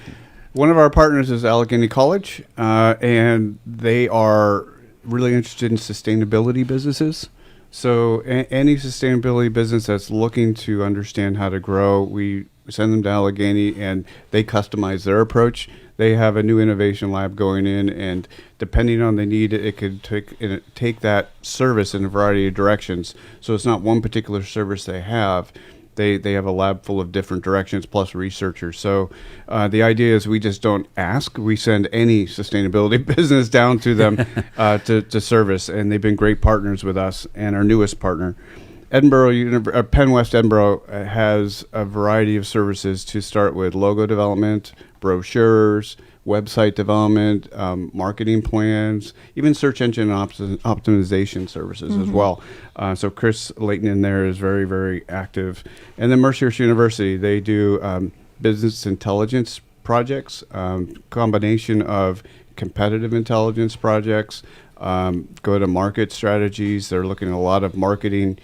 Speaker 4: One of our partners is Allegheny College, and they are really interested in sustainability businesses. So any sustainability business that's looking to understand how to grow, we send them to Allegheny and they customize their approach. They have a new innovation lab going in, and depending on the need, it could take that service in a variety of directions. So it's not one particular service they have. They have a lab full of different directions plus researchers. So the idea is we just don't ask. We send any sustainability business down to them to service, and they've been great partners with us. And our newest partner, Penn West Edinburgh, has a variety of services to start with: logo development, brochures, website development, marketing plans, even search engine optimization services as well. So Chris Layton in there is very, very active. And then Mercyhurst University, they do business intelligence projects, combination of competitive intelligence projects, go-to-market strategies. They're looking at a lot of marketing,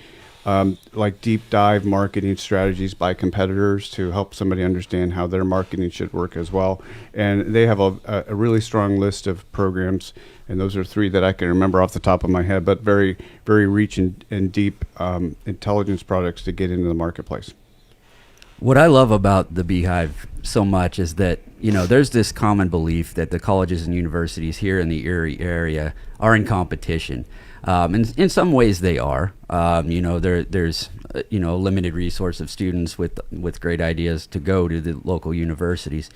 Speaker 4: like deep dive marketing strategies by competitors to help somebody understand how their marketing should work as well. And they have a really strong list of programs, and those are three that I can remember off the top of my head, but very, very rich and deep intelligence products to get into the marketplace.
Speaker 1: What I love about the Beehive so much is that, there's this common belief that the colleges and universities here in the Erie area are in competition. In some ways they are. There's a limited resource of students with great ideas to go to the local universities.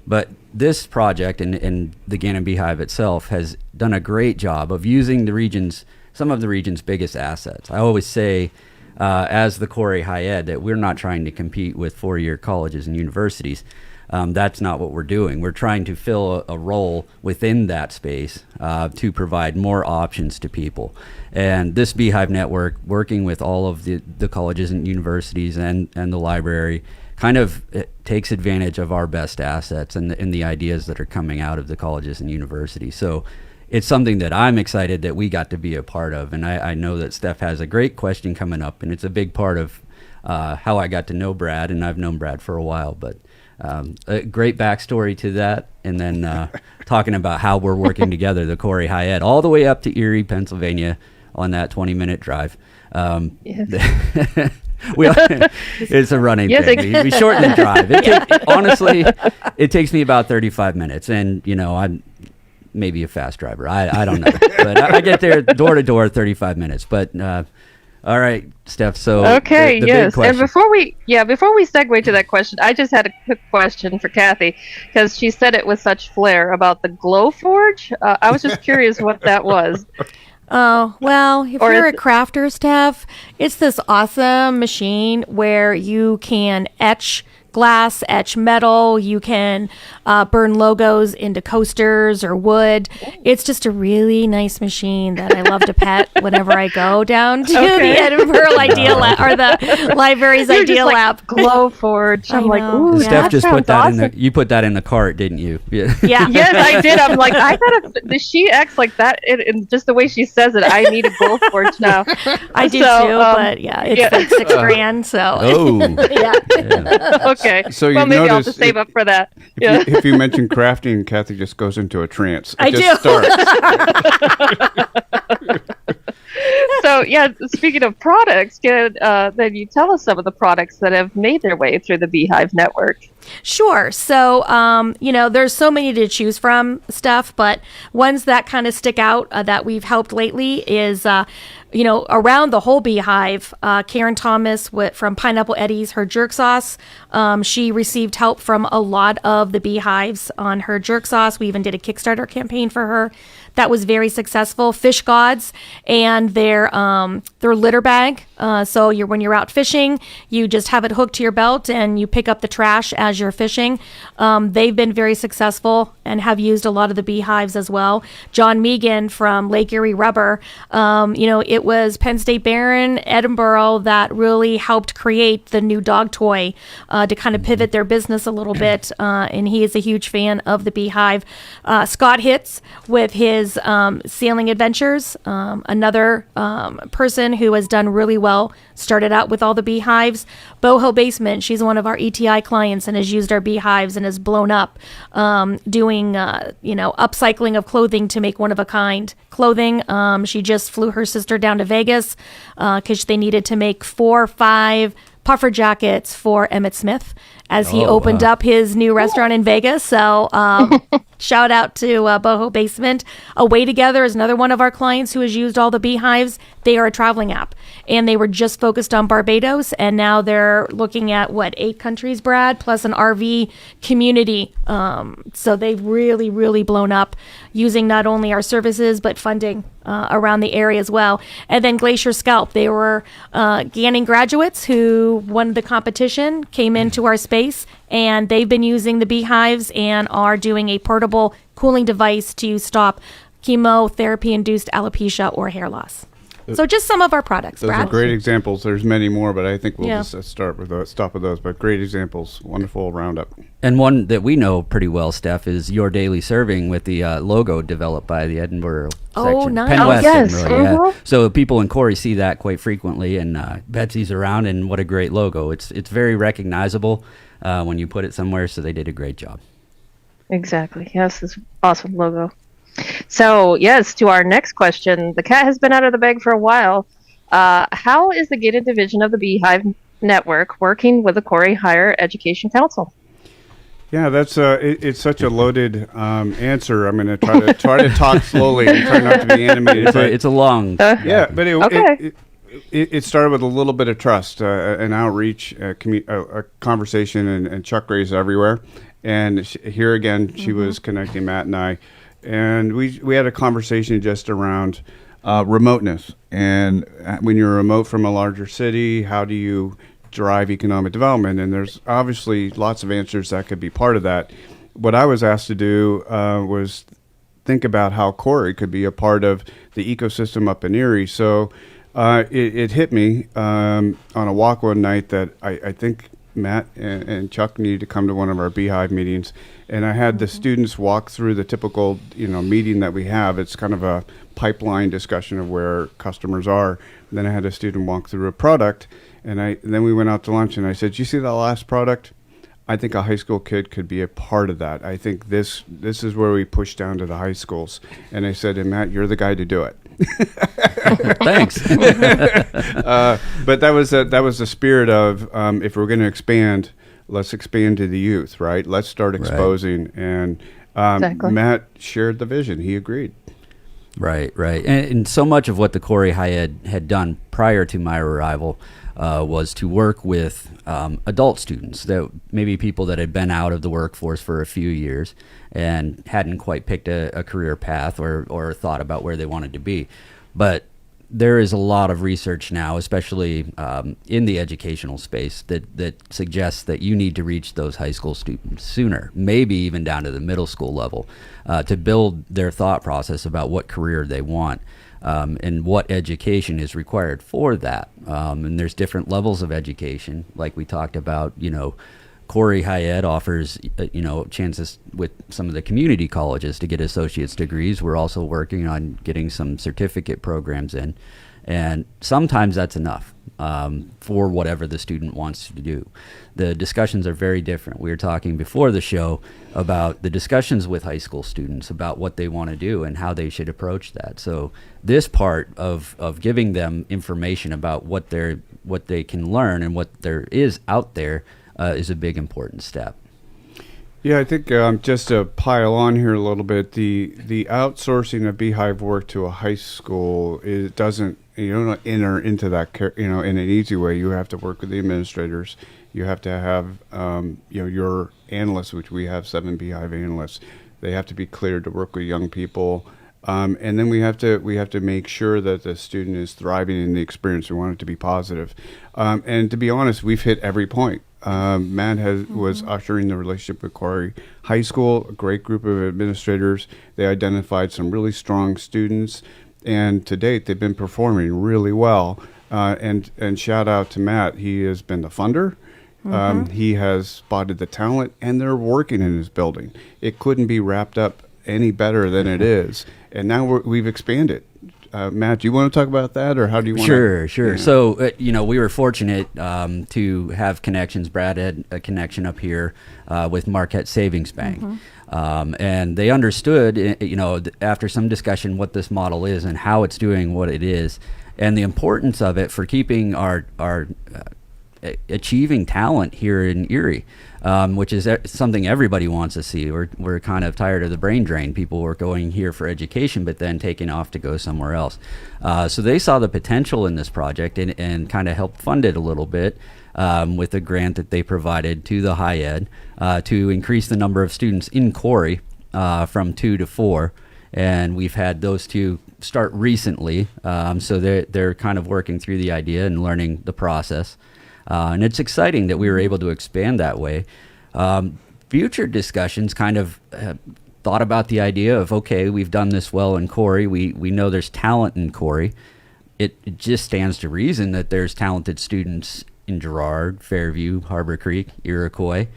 Speaker 1: But this project and the Gannon Beehive itself has done a great job of using some of the region's biggest assets. I always say, as the Corey High Ed, that we're not trying to compete with four-year colleges and universities. That's not what we're doing. We're trying to fill a role within that space to provide more options to people. And this Beehive Network, working with all of the colleges and universities and the library, kind of takes advantage of our best assets and the ideas that are coming out of the colleges and universities. So it's something that I'm excited that we got to be a part of. And I know that Steph has a great question coming up, and it's a big part of how I got to know Brad, and I've known Brad for a while, but a great backstory to that, and then talking about how we're working together, the Corey High Ed, all the way up to Erie, Pennsylvania, on that 20-minute drive. It's a running thing. We shorten the drive. Honestly, it takes me about 35 minutes, and I'm maybe a fast driver. I don't know, but I get there door to door 35 minutes. But all right, Steph. So
Speaker 2: okay,
Speaker 1: the
Speaker 2: yes.
Speaker 1: big question.
Speaker 2: And before we segue to that question, I just had a quick question for Kathy, because she said it with such flair about the Glowforge. I was just curious what that was.
Speaker 3: Oh, well, if you're a crafter, Steph, it's this awesome machine where you can etch glass, etch metal. You can burn logos into coasters or wood. It's just a really nice machine that I love to pet whenever I go down to the Edinburgh Idea Lab, or the library's
Speaker 2: You're
Speaker 3: Idea
Speaker 2: just
Speaker 3: Lab.
Speaker 2: Glowforge. I'm like, ooh,
Speaker 1: Steph just put that
Speaker 2: awesome.
Speaker 1: you put that in the cart, didn't you? Yeah.
Speaker 3: Yeah.
Speaker 2: Yes, I did. I'm like, she acts like that, and just the way she says it, I need a Glowforge now.
Speaker 3: I do too, but it's like $6,000. So
Speaker 1: Oh.
Speaker 2: Okay.
Speaker 4: So you
Speaker 2: maybe I'll
Speaker 4: notice
Speaker 2: just save up for that. Yeah.
Speaker 4: If you mention crafting, Kathy just goes into a trance.
Speaker 3: I
Speaker 4: just
Speaker 3: do.
Speaker 4: Starts.
Speaker 2: So speaking of products, then you tell us some of the products that have made their way through the Beehive Network.
Speaker 3: Sure. So, there's so many to choose from, stuff, but ones that kind of stick out that we've helped lately is around the whole beehive. Karen Thomas from Pineapple Eddie's, her jerk sauce. She received help from a lot of the beehives on her jerk sauce. We even did a Kickstarter campaign for her. That was very successful. Fish Gods and their litter bag. So when you're out fishing, you just have it hooked to your belt and you pick up the trash as you're fishing. They've been very successful and have used a lot of the beehives as well. John Megan from Lake Erie Rubber. It was Penn State Barron, Edinburgh that really helped create the new dog toy to kind of pivot their business a little bit. And he is a huge fan of the beehive. Scott Hitz with his sailing adventures, another person who has done really well, started out with all the beehives. Boho Basement, she's one of our ETI clients and has used our beehives and has blown up, doing upcycling of clothing to make one-of-a-kind clothing. She just flew her sister down to Vegas because they needed to make 4 or 5 puffer jackets for Emmett Smith as he opened up his new restaurant in Vegas. So shout out to Boho Basement. Away Together is another one of our clients who has used all the beehives. They are a traveling app, and they were just focused on Barbados, and now they're looking at 8 countries, Brad, plus an RV community. So they've really, really blown up using not only our services but funding around the area as well. And then Glacier Scalp, they were Ganning graduates who won the competition, came into our space, and they've been using the beehives and are doing a portable cooling device to stop chemotherapy-induced alopecia or hair loss. So just some of our products,
Speaker 4: Those
Speaker 3: Brad.
Speaker 4: are great examples. There's many more, but I think we'll just stop with those. But great examples. Wonderful roundup.
Speaker 1: And one that we know pretty well, Steph, is Your Daily Serving with the logo developed by the Edinburgh section.
Speaker 3: Nice.
Speaker 1: Penn
Speaker 3: Oh,
Speaker 1: West,
Speaker 2: yes.
Speaker 1: Edinburgh, yeah.
Speaker 2: Mhm.
Speaker 1: So people in Corey see that quite frequently, and Betsy's around, and what a great logo. It's very recognizable when you put it somewhere, so they did a great job.
Speaker 2: Exactly. Yes, this awesome logo. So, yes, to our next question. The cat has been out of the bag for a while. How is the gated division of the Beehive Network working with the Corey Higher Education Council?
Speaker 4: Yeah, that's it's such a loaded answer. I'm going to try to talk slowly and try not to be animated.
Speaker 1: It's a long.
Speaker 4: Yeah, but
Speaker 2: Okay.
Speaker 4: it started with a little bit of trust, an outreach, a conversation, and Chuck raised everywhere. And here again, she was connecting Matt and I, and we had a conversation just around remoteness. And when you're remote from a larger city, how do you drive economic development? And there's obviously lots of answers that could be part of that. What I was asked to do was think about how Corey could be a part of the ecosystem up in Erie. So it hit me on a walk one night that I think Matt and Chuck needed to come to one of our Beehive meetings, and I had the students walk through the typical meeting that we have. It's kind of a pipeline discussion of where customers are. And then I had a student walk through a product, and then we went out to lunch, and I said, "You see that last product? I think a high school kid could be a part of that. I think this is where we push down to the high schools." And I said, "And Matt, you're the guy to do it."
Speaker 1: Thanks.
Speaker 4: But that was the spirit of if we're going to expand, let's expand to the youth, right? Let's start exposing. And
Speaker 2: Exactly.
Speaker 4: Matt shared the vision. He agreed.
Speaker 1: Right. And so much of what the Corey High Ed had done prior to my arrival was to work with adult students, that maybe people that had been out of the workforce for a few years and hadn't quite picked a career path or thought about where they wanted to be. But there is a lot of research now, especially in the educational space, that suggests that you need to reach those high school students sooner, maybe even down to the middle school level, to build their thought process about what career they want. And what education is required for that. And there's different levels of education, like we talked about. Corey High Ed offers, chances with some of the community colleges to get associate's degrees. We're also working on getting some certificate programs in. And sometimes that's enough for whatever the student wants to do. The discussions are very different. We were talking before the show about the discussions with high school students about what they want to do and how they should approach that. So this part of giving them information about what they can learn and what there is out there is a big important step.
Speaker 4: Yeah, I think just to pile on here a little bit, the outsourcing of beehive work to a high school, it doesn't, you don't enter into that in an easy way. You have to work with the administrators. You have to have your analysts, which we have 7 beehive analysts. They have to be cleared to work with young people. And then we have to make sure that the student is thriving in the experience. We want it to be positive. And to be honest, we've hit every point. Matt was ushering the relationship with Quarry High School, a great group of administrators. They identified some really strong students, and to date, they've been performing really well. And shout out to Matt. He has been the funder. He has spotted the talent, and they're working in his building. It couldn't be wrapped up any better than it is. And now we've expanded. Matt, do you want to talk about that, or how do you want
Speaker 1: Sure.
Speaker 4: Yeah.
Speaker 1: So, we were fortunate to have connections. Brad had a connection up here with Marquette Savings Bank. And they understood, after some discussion, what this model is and how it's doing what it is, and the importance of it for keeping our achieving talent here in Erie, which is something everybody wants to see. We're kind of tired of the brain drain. People were going here for education, but then taking off to go somewhere else. So they saw the potential in this project and kind of helped fund it a little bit with a grant that they provided to the high ed to increase the number of students in Corey from 2 to 4. And we've had those 2 start recently. So they're kind of working through the idea and learning the process. And it's exciting that we were able to expand that way. Future discussions kind of thought about the idea of, okay, we've done this well in Corey. We know there's talent in Corey. It just stands to reason that there's talented students in Girard, Fairview, Harbor Creek, Iroquois.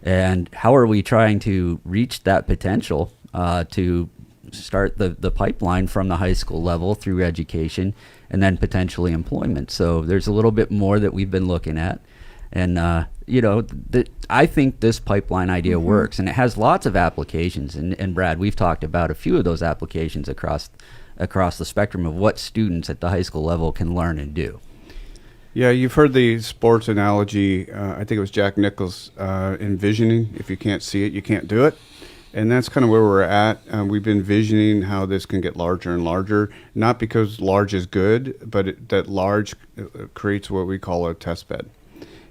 Speaker 1: And how are we trying to reach that potential to start the pipeline from the high school level through education and then potentially employment? So there's a little bit more that we've been looking at. And, I think this pipeline idea works, and it has lots of applications. And Brad, we've talked about a few of those applications across the spectrum of what students at the high school level can learn and do.
Speaker 4: Yeah, you've heard the sports analogy. I think it was Jack Nicklaus envisioning. If you can't see it, you can't do it. And that's kind of where we're at. We've been envisioning how this can get larger and larger, not because large is good, but that large creates what we call a test bed.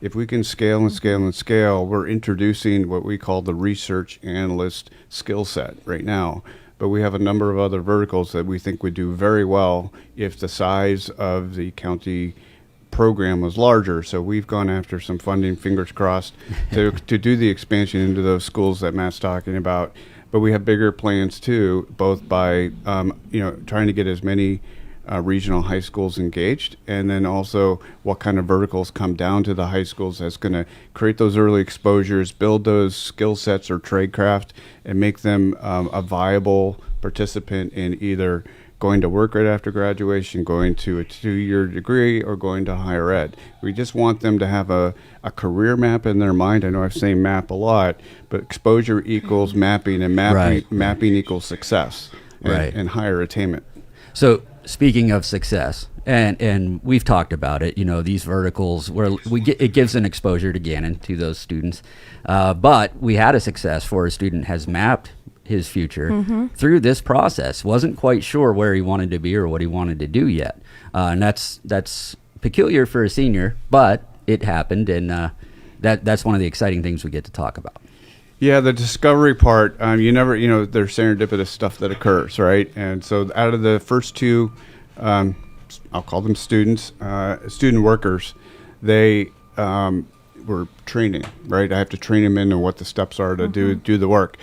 Speaker 4: If we can scale and scale and scale, we're introducing what we call the research analyst skill set right now. But we have a number of other verticals that we think would do very well if the size of the county program was larger. So we've gone after some funding, fingers crossed, to do the expansion into those schools that Matt's talking about. But we have bigger plans too, both by trying to get as many regional high schools engaged, and then also what kind of verticals come down to the high schools that's going to create those early exposures, build those skill sets or tradecraft, and make them a viable participant in either going to work right after graduation, going to a 2-year degree, or going to higher ed. We just want them to have a career map in their mind. I know I've saying map a lot, but exposure equals mapping, and mapping equals success and higher attainment.
Speaker 1: So speaking of success, and we've talked about it, these verticals where it gives an exposure to Gannon, to those students. But we had a success where a student has mapped his future through this process, wasn't quite sure where he wanted to be or what he wanted to do yet. And that's peculiar for a senior, but it happened, and that's one of the exciting things we get to talk about.
Speaker 4: Yeah, the discovery part, there's serendipitous stuff that occurs, right? And so out of the first 2, I'll call them students, student workers, they were training, right? I have to train them into what the steps are to do the work.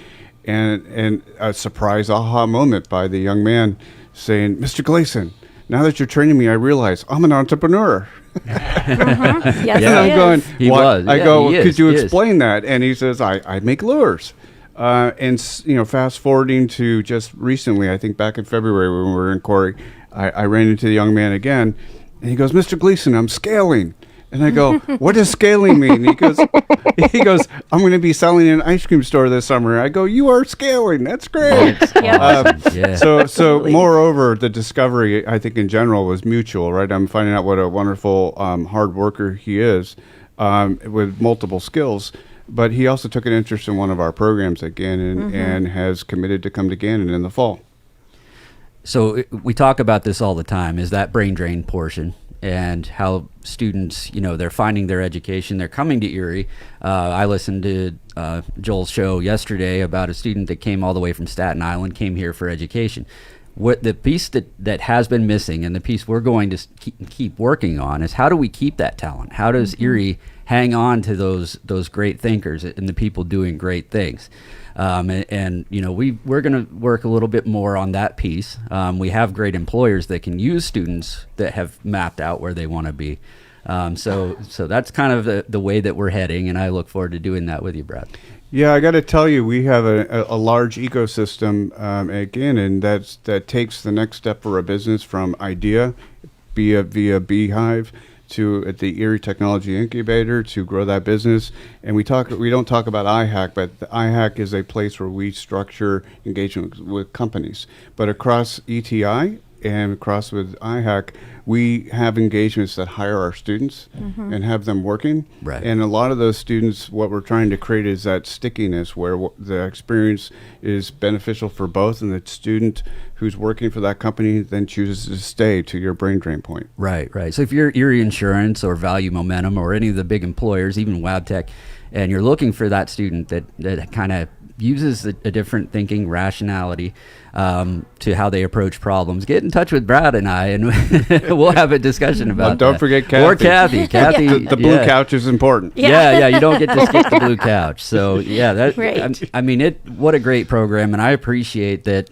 Speaker 4: And a surprise aha moment by the young man saying, "Mr. Gleason, now that you're training me, I realize I'm an entrepreneur."
Speaker 3: Yes,
Speaker 4: and I'm going,
Speaker 1: he was.
Speaker 4: I
Speaker 1: Yeah,
Speaker 4: go,
Speaker 1: he is,
Speaker 4: could you
Speaker 1: he is.
Speaker 4: explain that? And he says, I make lures. And fast forwarding to just recently, I think back in February when we were in Corey, I ran into the young man again, and he goes, "Mr. Gleason, I'm scaling." And I go, "What does scaling mean?" He goes, "I'm going to be selling in an ice cream store this summer." I go, "You are scaling. That's great."
Speaker 1: Awesome. Yeah.
Speaker 4: So moreover, the discovery, I think in general, was mutual, right? I'm finding out what a wonderful hard worker he is with multiple skills. but he also took an interest in one of our programs at Gannon and has committed to come to Gannon in the fall.
Speaker 1: So we talk about this all the time, is that brain drain portion and how students, they're finding their education. They're coming to Erie. I listened to Joel's show yesterday about a student that came all the way from Staten Island, came here for education. What the piece that has been missing, and the piece we're going to keep working on, is how do we keep that talent? How does Erie hang on to those great thinkers and the people doing great things? We're going to work a little bit more on that piece. We have great employers that can use students that have mapped out where they want to be. So that's kind of the way that we're heading, and I look forward to doing that with you, Brad.
Speaker 4: Yeah, I got to tell you, we have a large ecosystem again, and that takes the next step for a business from idea via Beehive to at the Erie Technology Incubator to grow that business. And we don't talk about iHack, but the iHack is a place where we structure engagement with companies. But across ETI and across with iHack, we have engagements that hire our students and have them working.
Speaker 1: Right.
Speaker 4: And a lot of those students, what we're trying to create is that stickiness where the experience is beneficial for both, and the student who's working for that company then chooses to stay, to your brain drain point.
Speaker 1: Right. So if you're Erie Insurance or Value Momentum or any of the big employers, even WabTech, and you're looking for that student that kind of uses a different thinking rationality to how they approach problems, get in touch with Brad and I, and we'll have a discussion about
Speaker 4: Don't
Speaker 1: that.
Speaker 4: forget Kathy.
Speaker 1: Or Kathy.
Speaker 4: The blue couch is important.
Speaker 1: Yeah, you don't get to skip the blue couch. So
Speaker 3: Right.
Speaker 1: I mean, what a great program, and I appreciate that.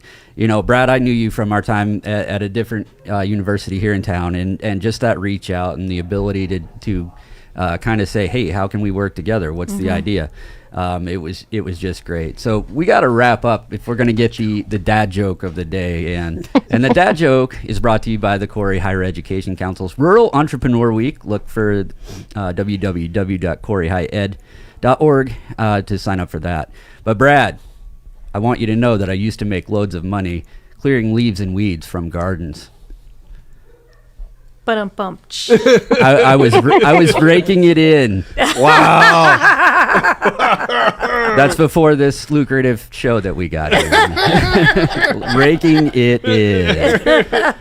Speaker 1: Brad, I knew you from our time at a different university here in town, and just that reach out and the ability to kind of say, hey, how can we work together? What's the idea? It was just great. So we got to wrap up if we're going to get the dad joke of the day, and the dad joke is brought to you by the Corey Higher Education Council's Rural Entrepreneur Week. Look for www.coreyhighed.org to sign up for that. But Brad, I want you to know that I used to make loads of money clearing leaves and weeds from gardens.
Speaker 3: Ba-dum-bum.
Speaker 1: I was raking it in. Wow. That's before this lucrative show that we got here. Raking it in.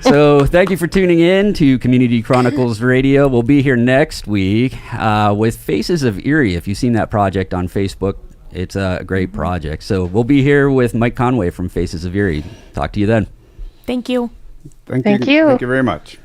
Speaker 1: So thank you for tuning in to Community Chronicles Radio. We'll be here next week with Faces of Erie. If you've seen that project on Facebook, it's a great project. So we'll be here with Mike Conway from Faces of Erie. Talk to you then.
Speaker 3: Thank you.
Speaker 4: Thank
Speaker 2: you.
Speaker 4: Thank you very much.